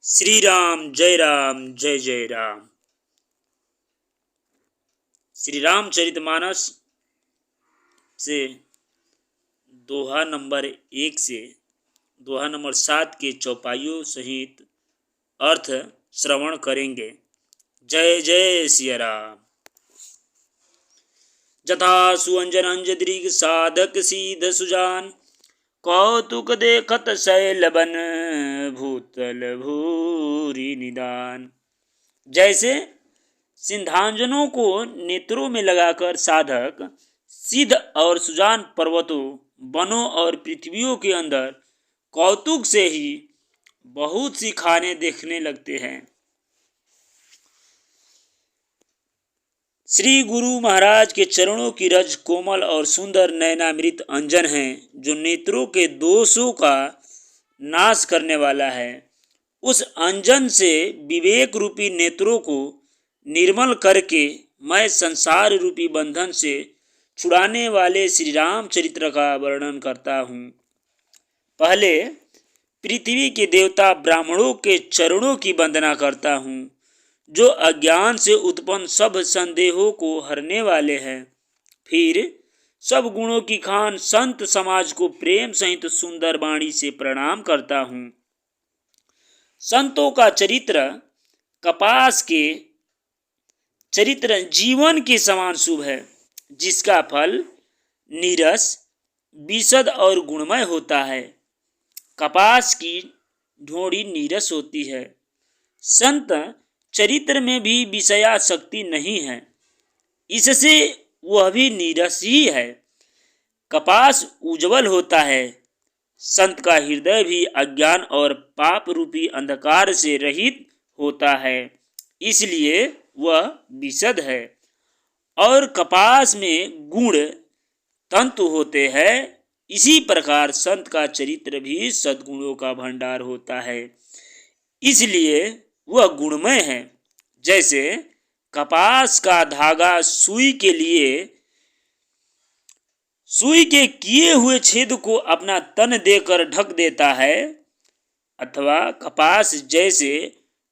श्री राम जय जय राम। श्री रामचरितमानस से दोहा नंबर 1 से दोहा नंबर 7 के चौपाइयों सहित अर्थ श्रवण करेंगे। जय जय सिया राम। जथा सुअंजन अंज दृग साधक सीध सुजान, कौतुक देखत शैलबन भूतल भूरि निदान। जैसे सिंधांजनों को नेत्रों में लगाकर साधक सिद्ध और सुजान पर्वतों, वनों और पृथ्वियों के अंदर कौतुक से ही बहुत सी खाने देखने लगते हैं। श्री गुरु महाराज के चरणों की रज कोमल और सुंदर नयनामृत अंजन है, जो नेत्रों के दोषों का नाश करने वाला है। उस अंजन से विवेक रूपी नेत्रों को निर्मल करके मैं संसार रूपी बंधन से छुड़ाने वाले श्री रामचरित्र का वर्णन करता हूँ। पहले पृथ्वी के देवता ब्राह्मणों के चरणों की वंदना करता हूँ, जो अज्ञान से उत्पन्न सब संदेहों को हरने वाले हैं। फिर सब गुणों की खान संत समाज को प्रेम सहित सुंदर वाणी से प्रणाम करता हूँ। संतों का चरित्र कपास के चरित्र जीवन के समान शुभ है, जिसका फल नीरस, विशद और गुणमय होता है। कपास की ढोड़ी नीरस होती है। संत चरित्र में भी विषयासक्ति नहीं है, इससे वह भी नीरस ही है। कपास उज्जवल होता है, संत का हृदय भी अज्ञान और पाप रूपी अंधकार से रहित होता है, इसलिए वह विशद है। और कपास में गुण तंतु होते हैं, इसी प्रकार संत का चरित्र भी सद्गुणों का भंडार होता है, इसलिए वह गुणमय है। जैसे कपास का धागा सुई के किए हुए छेद को अपना तन देकर ढक देता है, अथवा कपास जैसे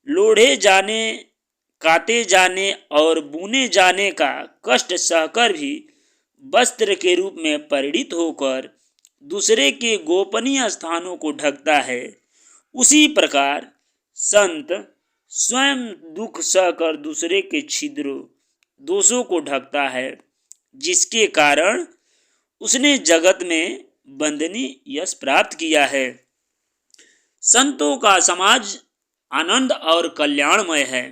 लोढ़े जाने, काते जाने और बुने जाने का कष्ट सहकर भी वस्त्र के रूप में परिणित होकर दूसरे के गोपनीय स्थानों को ढकता है, उसी प्रकार संत स्वयं दुख सहकर दूसरे के छिद्रों, दोषों को ढकता है, जिसके कारण उसने जगत में वंदनीय यश प्राप्त किया है। संतों का समाज आनंद और कल्याणमय है।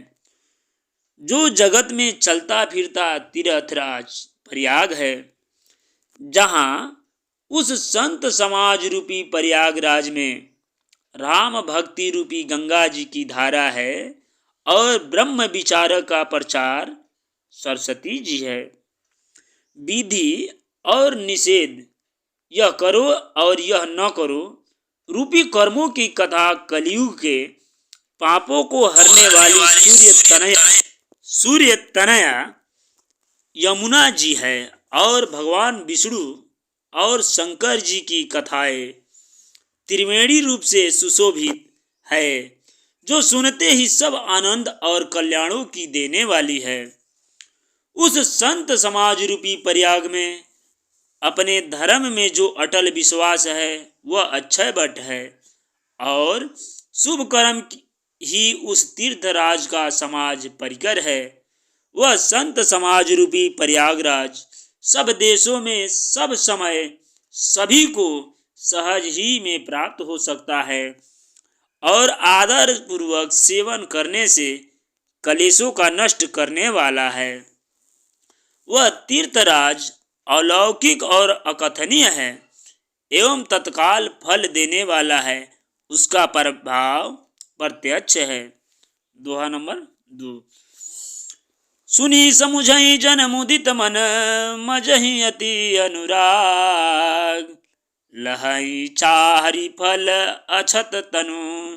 जो जगत में चलता फिरता तीर्थराज प्रयाग है, जहाँ उस संत समाज रूपी प्रयागराज में राम भक्ति रूपी गंगा जी की धारा है और ब्रह्म विचार का प्रचार सरस्वती जी है। विधि और निषेध, यह करो और यह न करो रूपी कर्मों की कथा कलयुग के पापों को हरने वाली सूर्य तनया यमुना जी है, और भगवान विष्णु और शंकर जी की कथाएं त्रिवेणी रूप से सुशोभित है, जो सुनते ही सब आनंद और कल्याणों की देने वाली है। उस संत समाज रूपी प्रयाग में अपने धर्म में जो अटल विश्वास है, वह अक्षय वट है, और शुभ कर्म ही उस तीर्थराज का समाज परिकर है। वह संत समाज रूपी प्रयागराज सब देशों में सब समय सभी को सहज ही में प्राप्त हो सकता है, और आदर पूर्वक सेवन करने से कलेशों का नष्ट करने वाला है। वह तीर्थराज अलौकिक और अकथनीय है, एवं तत्काल फल देने वाला है, उसका प्रभाव प्रत्यक्ष है। दोहा नंबर 2। सुनी समुझई जन मुदित मन, मजहि अति अनुराग, लहई चाहरी फल अछत तनु,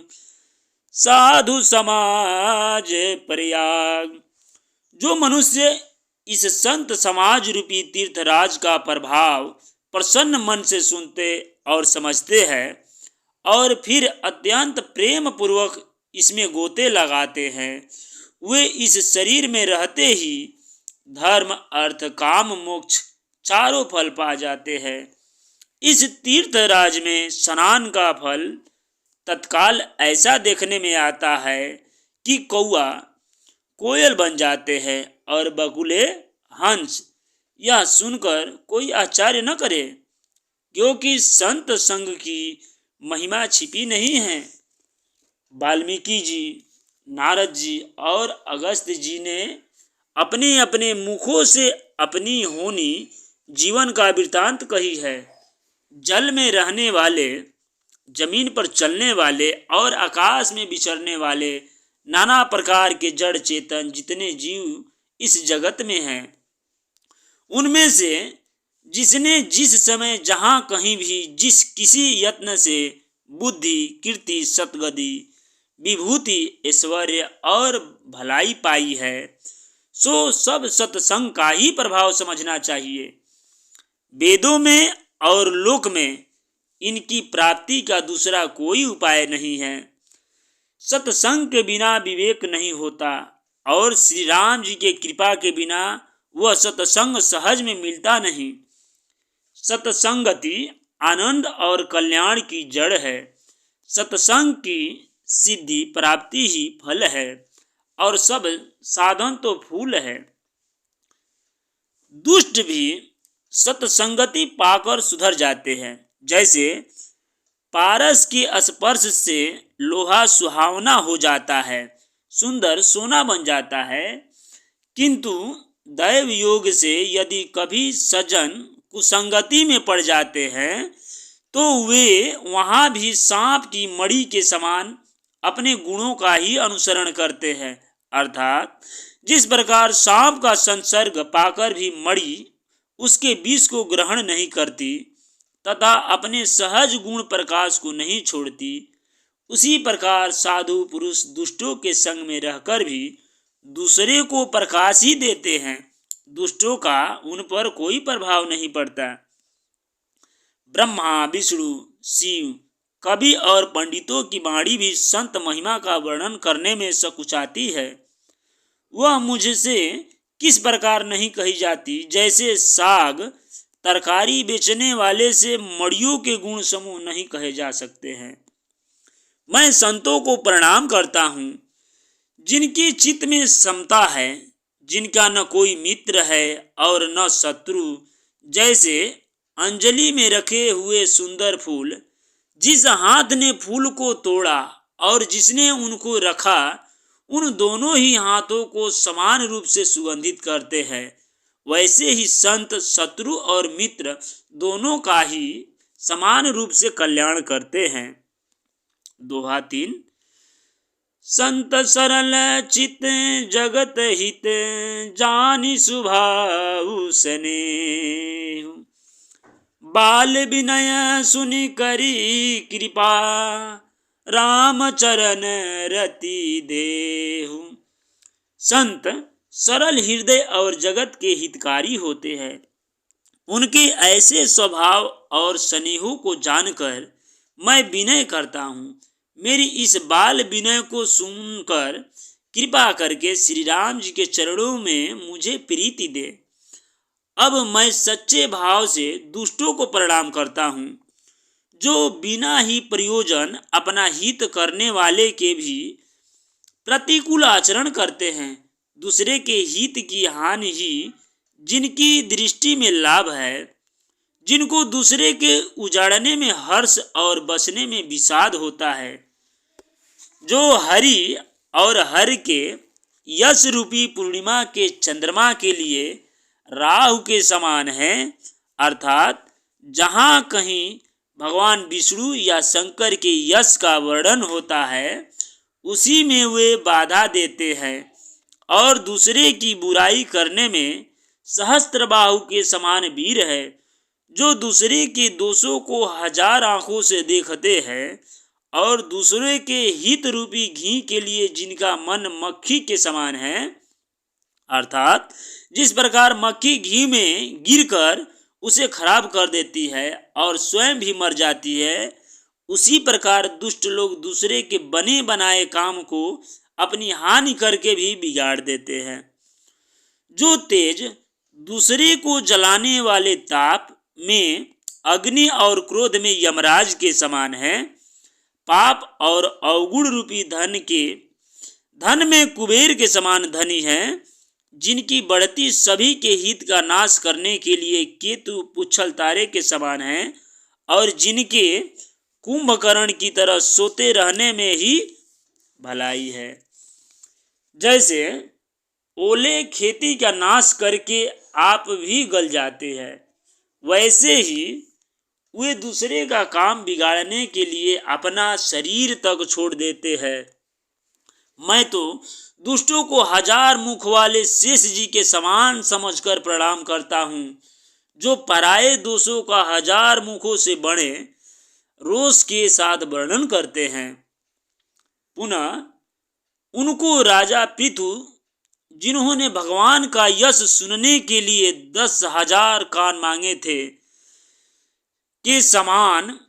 साधु समाज प्रयाग। जो मनुष्य इस संत समाज रूपी तीर्थराज का प्रभाव प्रसन्न मन से सुनते और समझते हैं, और फिर अत्यंत प्रेम पूर्वक इसमें गोते लगाते हैं, वे इस शरीर में रहते ही धर्म अर्थ काम मोक्ष चारों फल पा जाते हैं। इस तीर्थ राज में स्नान का फल तत्काल ऐसा देखने में आता है कि कौआ कोयल बन जाते हैं और बगुले हंस। यह सुनकर कोई आश्चर्य न करे, क्योंकि संत संग की महिमा छिपी नहीं है। वाल्मीकि जी, नारद जी और अगस्त्य जी ने अपने अपने मुखों से अपनी होनी जीवन का वृतांत कही है। जल में रहने वाले, जमीन पर चलने वाले और आकाश में विचरने वाले नाना प्रकार के जड़ चेतन जितने जीव इस जगत में हैं, उनमें से जिसने जिस समय जहाँ कहीं भी जिस किसी यत्न से बुद्धि, कीर्ति, सतगति, विभूति, ऐश्वर्य और भलाई पाई है, सो सब सत्संग का ही प्रभाव समझना चाहिए। वेदों में और लोक में इनकी प्राप्ति का दूसरा कोई उपाय नहीं है। सत्संग के बिना विवेक नहीं होता और श्री राम जी के कृपा के बिना वह सत्संग सहज में मिलता नहीं। सत्संगति आनंद और कल्याण की जड़ है। सत्संग की सिद्धि प्राप्ति ही फल है और सब साधन तो फूल है। दुष्ट भी सत्संगति पाकर सुधर जाते हैं। जैसे पारस के स्पर्श से लोहा सुहावना हो जाता है, सुंदर सोना बन जाता है, किंतु दैव योग से यदि कभी सज्जन कुसंगति में पड़ जाते हैं तो वे वहां भी सांप की मड़ी के समान अपने गुणों का ही अनुसरण करते हैं। अर्थात जिस प्रकार सांप का संसर्ग पाकर भी मड़ी उसके विष को ग्रहण नहीं करती तथा अपने सहज गुण प्रकाश को नहीं छोड़ती, उसी प्रकार साधु पुरुष दुष्टों के संग में रहकर भी दूसरे को प्रकाश ही देते हैं। दुष्टों का उन पर कोई प्रभाव नहीं पड़ता। ब्रह्मा, विष्णु, शिव, कवि और पंडितों की वाणी भी संत महिमा का वर्णन करने में सकुचाती है। वह मुझसे किस प्रकार नहीं कही जाती, जैसे साग तरकारी बेचने वाले से मड़ियों के गुण समूह नहीं कहे जा सकते हैं। मैं संतों को प्रणाम करता हूँ जिनकी चित्त में समता है, जिनका न कोई मित्र है और न शत्रु। जैसे अंजलि में रखे हुए सुंदर फूल, जिस हाथ ने फूल को तोड़ा और जिसने उनको रखा, उन दोनों ही हाथों को समान रूप से सुगंधित करते हैं। वैसे ही संत शत्रु और मित्र दोनों का ही समान रूप से कल्याण करते हैं। दोहा 3। संत सरल चित जगत हित जानि सुभाउ स्नेह, बाल विनय सुनि करी कृपा राम चरण रति देहु। संत सरल हृदय और जगत के हितकारी होते हैं। उनके ऐसे स्वभाव और स्नेहों को जानकर मैं विनय करता हूँ। मेरी इस बाल विनय को सुनकर कृपा करके श्री राम जी के चरणों में मुझे प्रीति दे। अब मैं सच्चे भाव से दुष्टों को प्रणाम करता हूँ, जो बिना ही प्रयोजन अपना हित करने वाले के भी प्रतिकूल आचरण करते हैं। दूसरे के हित की हानि ही जिनकी दृष्टि में लाभ है, जिनको दूसरे के उजाड़ने में हर्ष और बचने में विषाद होता है, जो हरि और हर के यश रूपी पूर्णिमा के चंद्रमा के लिए राहु के समान है। अर्थात जहाँ कहीं भगवान विष्णु या शंकर के यश का वर्णन होता है, उसी में वे बाधा देते हैं और दूसरे की बुराई करने में सहस्त्रबाहु के समान वीर है, जो दूसरे के दोषों को हजार आंखों से देखते हैं और दूसरे के हित रूपी घी के लिए जिनका मन मक्खी के समान है। अर्थात जिस प्रकार मक्खी घी में गिरकर उसे खराब कर देती है और स्वयं भी मर जाती है, उसी प्रकार दुष्ट लोग दूसरे के बने बनाए काम को अपनी हानि करके भी बिगाड़ देते हैं। जो तेज दूसरे को जलाने वाले ताप में अग्नि और क्रोध में यमराज के समान है, पाप और अवगुण रूपी धन में कुबेर के समान धनी है, जिनकी बढ़ती सभी के हित का नाश करने के लिए केतु पुच्छल तारे के समान है, और जिनके कुंभकर्ण की तरह सोते रहने में ही भलाई है। जैसे ओले खेती का नाश करके आप भी गल जाते हैं, वैसे ही वे दूसरे का काम बिगाड़ने के लिए अपना शरीर तक छोड़ देते हैं। मैं तो दुष्टों को 1000 मुख वाले शेष जी के समान समझकर प्रणाम करता हूँ, जो पराये दोषों का 1000 मुखों से बड़े रोष के साथ वर्णन करते हैं। पुनः उनको राजा पृथु, जिन्होंने भगवान का यश सुनने के लिए 10,000 कान मांगे थे, के समान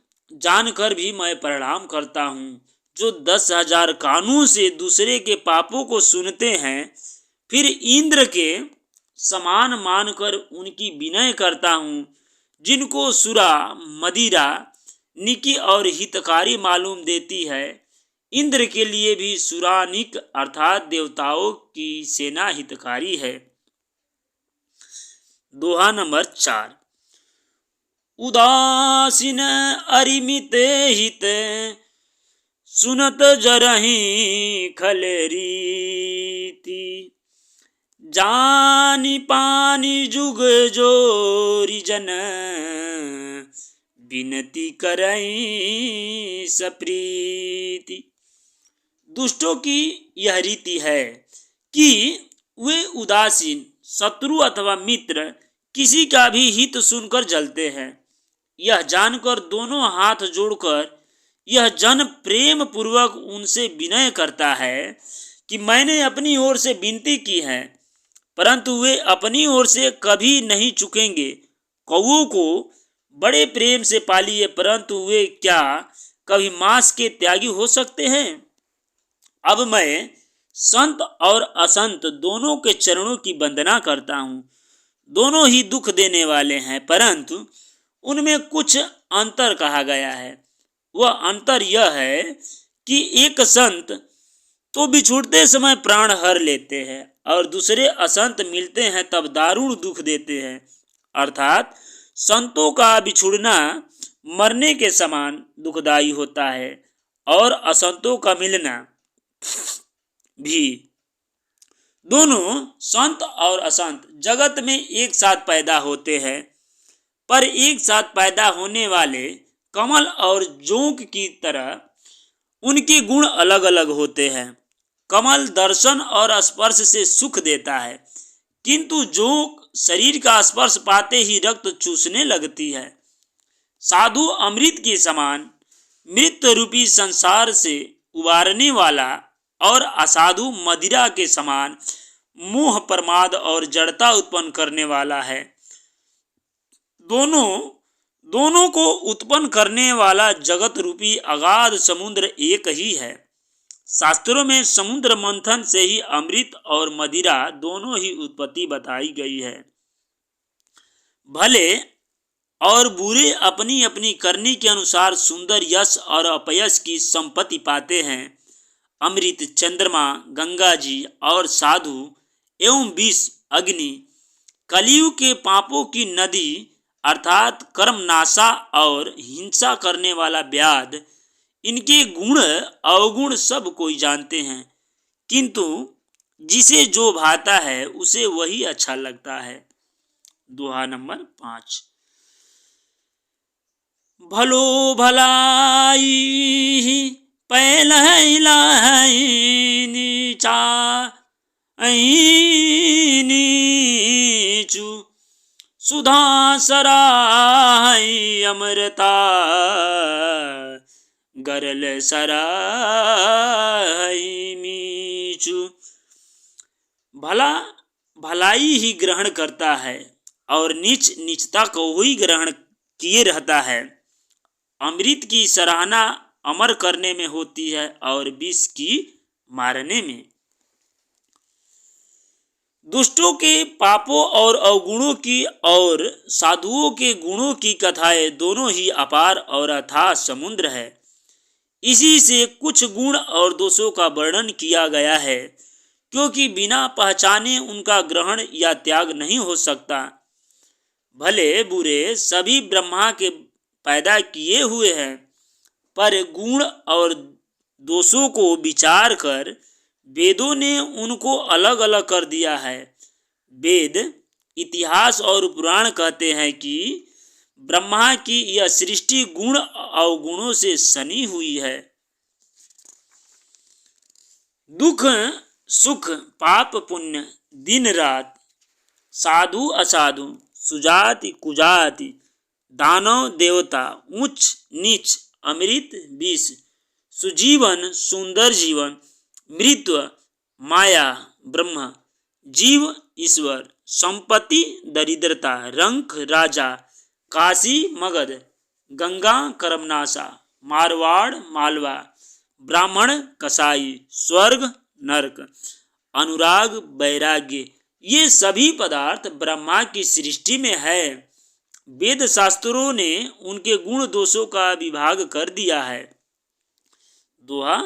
जानकर भी मैं प्रणाम करता हूँ, जो 10,000 कानों से दूसरे के पापों को सुनते हैं। फिर इंद्र के समान मानकर उनकी विनय करता हूँ, जिनको सुरा मदिरा निकी और हितकारी मालूम देती है। इंद्र के लिए भी सुरानिक अर्थात देवताओं की सेना हितकारी है। दोहा नंबर 4। उदासीन अरिमित हित, सुनत जरहि खल रीति, जानी पानी जुग जोरी जन, विनती करई सप्रीति। दुष्टों की यह रीति है कि वे उदासीन, शत्रु अथवा मित्र किसी का भी हित सुनकर जलते हैं। यह जानकर दोनों हाथ जोड़कर यह जन प्रेम पूर्वक उनसे विनय करता है कि मैंने अपनी ओर से विनती की है, परंतु वे अपनी ओर से कभी नहीं चुकेंगे। कौओं को बड़े प्रेम से पालिए, परंतु वे क्या कभी मांस के त्यागी हो सकते हैं? अब मैं संत और असंत दोनों के चरणों की वंदना करता हूँ। दोनों ही दुख देने वाले हैं, परंतु उनमें कुछ अंतर कहा गया है। वह अंतर यह है कि एक संत तो बिछुड़ते समय प्राण हर लेते हैं और दूसरे असंत मिलते हैं तब दारुण दुख देते हैं। अर्थात संतों का बिछुड़ना मरने के समान दुखदायी होता है और असंतों का मिलना भी। दोनों संत और असंत जगत में एक साथ पैदा होते हैं, पर एक साथ पैदा होने वाले कमल और जोंक की तरह उनके गुण अलग अलग होते हैं। कमल दर्शन और स्पर्श से सुख देता है, किंतु जोंक शरीर का स्पर्श पाते ही रक्त चूसने लगती है। साधु अमृत के समान मृत्यु रूपी संसार से उबारने वाला और असाधु मदिरा के समान मोह प्रमाद और जड़ता उत्पन्न करने वाला है। दोनों को उत्पन्न करने वाला जगत रूपी अगाध समुद्र एक ही है। शास्त्रों में समुद्र मंथन से ही अमृत और मदिरा दोनों ही उत्पत्ति बताई गई है। भले और बुरे अपनी अपनी करनी के अनुसार सुंदर यश और अपयश की संपत्ति पाते हैं। अमृत चंद्रमा, गंगा जी और साधु एवं विष अग्नि, कलियुग के पापों की नदी अर्थात कर्मनाशा और हिंसा करने वाला व्याध, इनके गुण अवगुण सब कोई जानते हैं, किंतु जिसे जो भाता है उसे वही अच्छा लगता है। दोहा नंबर 5। भलो भलाई पहला नीचा नीचू, सुधा सराय अमृता गरल सराय मीचू। भला भलाई ही ग्रहण करता है और नीच नीचता को ही ग्रहण किए रहता है। अमृत की सराहना अमर करने में होती है और विष की मारने में। दुष्टों के पापों और अवगुणों की और साधुओं के गुणों की कथाएं दोनों ही अपार और अथाह समुद्र है। इसी से कुछ गुण और दोषों का वर्णन किया गया है, क्योंकि बिना पहचाने उनका ग्रहण या त्याग नहीं हो सकता। भले बुरे सभी ब्रह्मा के पैदा किए हुए हैं, पर गुण और दोषों को विचार कर वेदों ने उनको अलग अलग कर दिया है। वेद, इतिहास और पुराण कहते हैं कि ब्रह्मा की यह सृष्टि गुण अवगुणों से सनी हुई है। दुख सुख, पाप पुण्य, दिन रात, साधु असाधु, सुजाति कुजाति, दानव देवता, उच्च नीच, अमृत विष, सुजीवन सुंदर जीवन, मृत्यु माया ब्रह्म, जीव ईश्वर, संपत्ति दरिद्रता, रंक राजा, काशी मगध, गंगा कर्मनाशा, मारवाड़ मालवा, ब्राह्मण कसाई, स्वर्ग नरक, अनुराग वैराग्य, ये सभी पदार्थ ब्रह्मा की सृष्टि में है। वेद शास्त्रों ने उनके गुण दोषों का विभाग कर दिया है। दोहा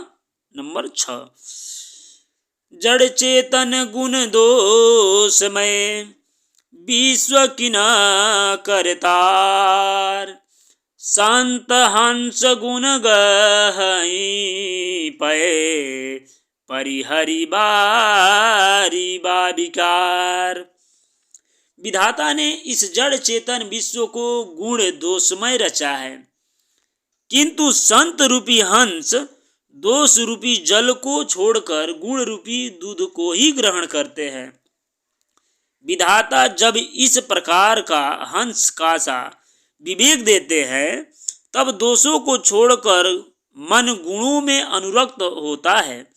नंबर 6। जड़ चेतन गुण दोषमय, विश्व किना करतार, संत हंस गुण गहई पए, परिहरि बारी बाविकार। विधाता ने इस जड़ चेतन विश्व को गुण दोषमय रचा है, किंतु संत रूपी हंस दोष रूपी जल को छोड़कर गुण रूपी दूध को ही ग्रहण करते हैं। विधाता जब इस प्रकार का हंस का सा विवेक देते हैं, तब दोषों को छोड़कर मन गुणों में अनुरक्त होता है।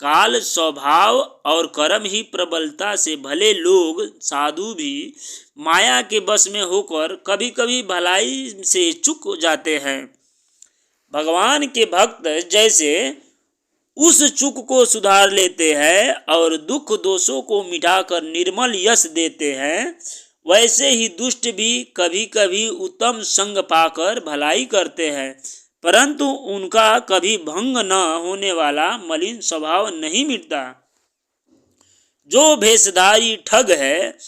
काल स्वभाव और कर्म ही प्रबलता से भले लोग साधु भी माया के वश में होकर कभी कभी भलाई से चूक जाते हैं। भगवान के भक्त जैसे उस चूक को सुधार लेते हैं और दुख दोषों को मिटाकर निर्मल यश देते हैं, वैसे ही दुष्ट भी कभी कभी उत्तम संग पाकर भलाई करते हैं, परंतु उनका कभी भंग न होने वाला मलिन स्वभाव नहीं मिटता। जो भेषधारी ठग है,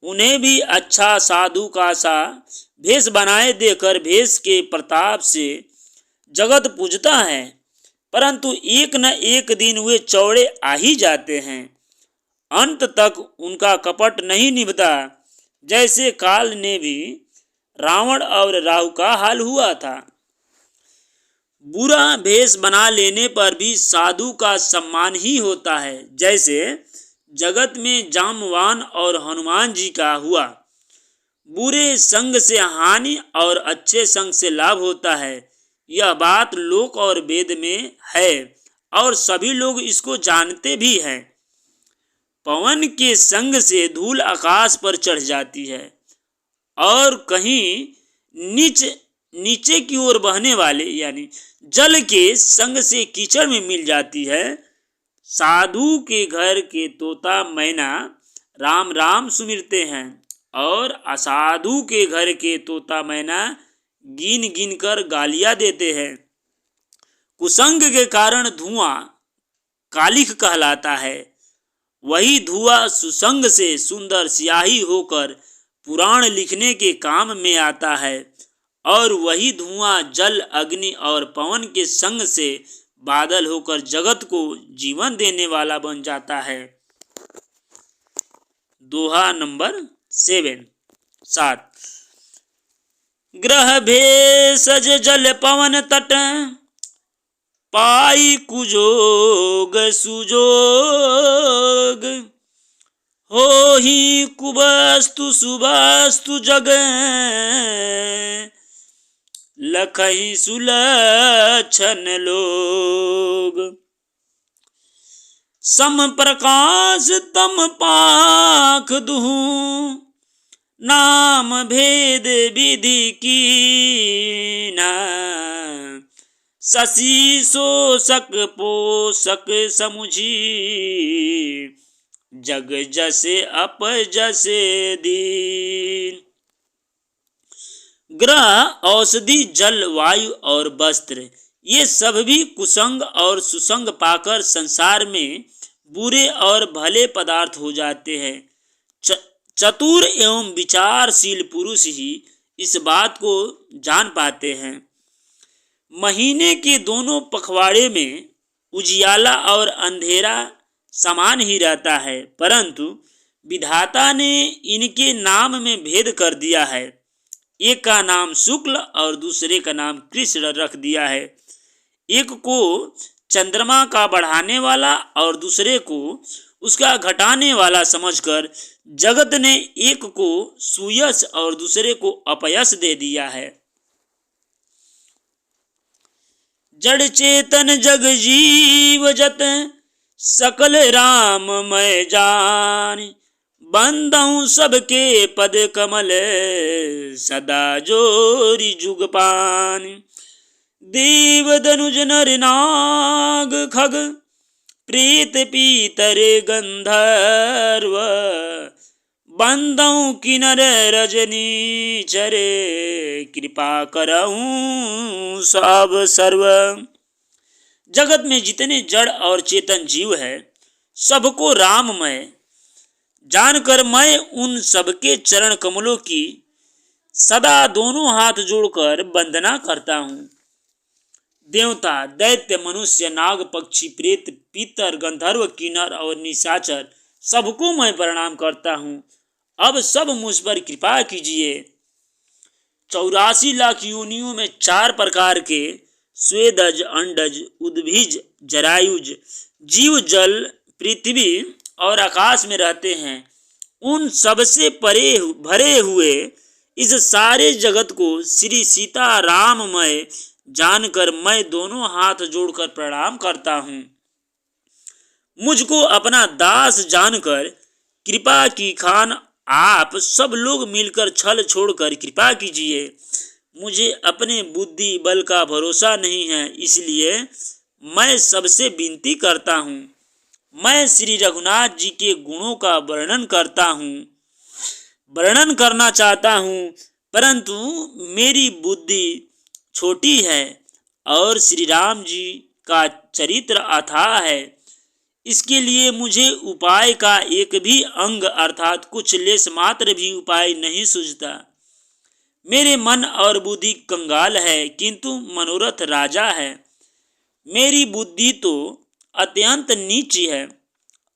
उन्हें भी अच्छा साधु का सा भेष बनाए देकर भेष के प्रताप से जगत पूजता है, परंतु एक न एक दिन वे चौड़े आ ही जाते हैं। अंत तक उनका कपट नहीं निभता, जैसे काल ने भी रावण और राहु का हाल हुआ था। बुरा भेष बना लेने पर भी साधु का सम्मान ही होता है, जैसे जगत में जामवान और हनुमान जी का हुआ। बुरे संग से हानि और अच्छे संग से लाभ होता है, यह बात लोक और वेद में है और सभी लोग इसको जानते भी हैं। पवन के संग से धूल आकाश पर चढ़ जाती है और कहीं नीचे की ओर बहने वाले यानी जल के संग से कीचड़ में मिल जाती है। साधु के घर के तोता मैना राम राम सुमिरते हैं और असाधु के घर के तोता मैना गिन गिन कर गालियां देते हैं। कुसंग के कारण धुआं कालिख कहलाता है, वही धुआं सुसंग से सुंदर स्याही होकर पुराण लिखने के काम में आता है, और वही धुआं जल अग्नि और पवन के संग से बादल होकर जगत को जीवन देने वाला बन जाता है। दोहा नंबर 7। ग्रह भेषज जल पवन तट, पाई कुजोग सुजोग, हो ही कुबस्तु सुबस्तु जग, लखहि सुलक्षण लोग। सम प्रकाश तम पाख दुहु, नाम भेद विधि कीना, शशि शोषक पोषक समुझी, जग जसे अप जसे दीन। ग्रह, औषधि, जल, वायु और वस्त्र, ये सब भी कुसंग और सुसंग पाकर संसार में बुरे और भले पदार्थ हो जाते हैं। चतुर एवं विचारशील पुरुष ही इस बात को जान पाते हैं। महीने के दोनों पखवाड़े में उजियाला और अंधेरा समान ही रहता है, परंतु विधाता ने इनके नाम में भेद कर दिया है। एक का नाम शुक्ल और दूसरे का नाम कृष्ण रख दिया है। एक को चंद्रमा का बढ़ाने वाला और दूसरे को उसका घटाने वाला समझकर जगत ने एक को सुयश और दूसरे को अपयश दे दिया है। जड़ चेतन जग जीव जत सकल राम मैं जान, बंदऊं सबके पद कमल सदा जोरी जुग पान। देव दनुज नर नाग खग प्रेत पीतर गंधर्व, बंदऊं किनर रजनी चरे कृपा करऊं सब सर्व। जगत में जितने जड़ और चेतन जीव है सबको राममय जानकर मैं उन सबके चरण कमलों की सदा दोनों हाथ जोड़कर वंदना करता हूँ। देवता, दैत्य, मनुष्य, नाग, पक्षी, प्रेत, पीतर, गंधर्व, किन्नर और निशाचर सबको मैं प्रणाम करता हूँ। अब सब मुझ पर कृपा कीजिए। 84 लाख योनियों में 4 प्रकार के स्वेदज, अंडज, उद्भिज, जरायुज जीव जल, पृथ्वी और आकाश में रहते हैं। उन सबसे परे भरे हुए इस सारे जगत को श्री सीता राममय जानकर मैं दोनों हाथ जोड़कर प्रणाम करता हूँ। मुझको अपना दास जानकर कृपा की खान आप सब लोग मिलकर छल छोड़कर कृपा कीजिए। मुझे अपने बुद्धि बल का भरोसा नहीं है, इसलिए मैं सबसे विनती करता हूँ। मैं श्री रघुनाथ जी के गुणों का वर्णन करना चाहता हूँ, परंतु मेरी बुद्धि छोटी है और श्री राम जी का चरित्र अथाह है। इसके लिए मुझे उपाय का एक भी अंग अर्थात कुछ लेस मात्र भी उपाय नहीं सूझता। मेरे मन और बुद्धि कंगाल है, किंतु मनोरथ राजा है। मेरी बुद्धि तो अत्यंत नीची है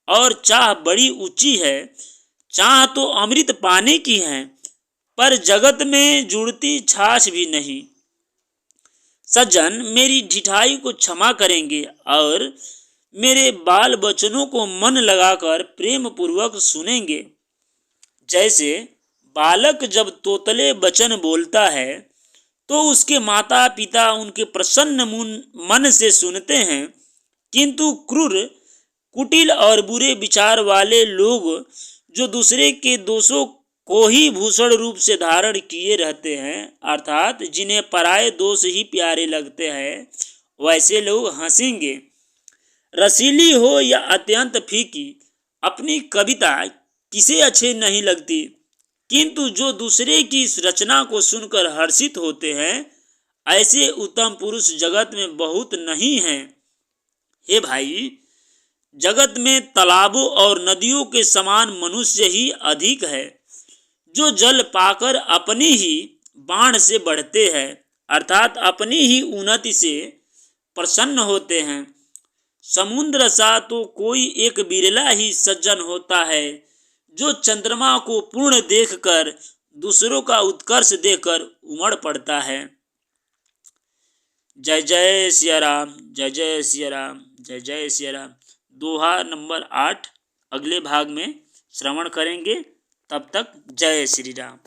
और चाह बड़ी ऊंची है। चाह तो अमृत पाने की है, पर जगत में जुड़ती छाछ भी नहीं। सज्जन मेरी ढिठाई को क्षमा करेंगे और मेरे बाल बचनों को मन लगाकर प्रेम पूर्वक सुनेंगे। जैसे बालक जब तोतले वचन बोलता है तो उसके माता पिता उनके प्रसन्न मन से सुनते हैं, किंतु क्रूर, कुटिल और बुरे विचार वाले लोग जो दूसरे के दोषों को ही भूषण रूप से धारण किए रहते हैं, अर्थात जिन्हें पराये दोष ही प्यारे लगते हैं, वैसे लोग हंसेंगे। रसीली हो या अत्यंत फीकी, अपनी कविता किसे अच्छे नहीं लगती, किंतु जो दूसरे की इस रचना को सुनकर हर्षित होते हैं, ऐसे उत्तम पुरुष जगत में बहुत नहीं हैं। हे भाई, जगत में तालाबों और नदियों के समान मनुष्य ही अधिक है, जो जल पाकर अपनी ही बाण से बढ़ते हैं, अर्थात अपनी ही उन्नति से प्रसन्न होते हैं। समुद्र सा तो कोई एक बिरला ही सज्जन होता है, जो चंद्रमा को पूर्ण देखकर दूसरों का उत्कर्ष देखकर उमड़ पड़ता है। जय जय सिया राम, जय जय सिया राम, जय जय सिया राम। दोहा नंबर 8 अगले भाग में श्रवण करेंगे। तब तक जय श्री राम।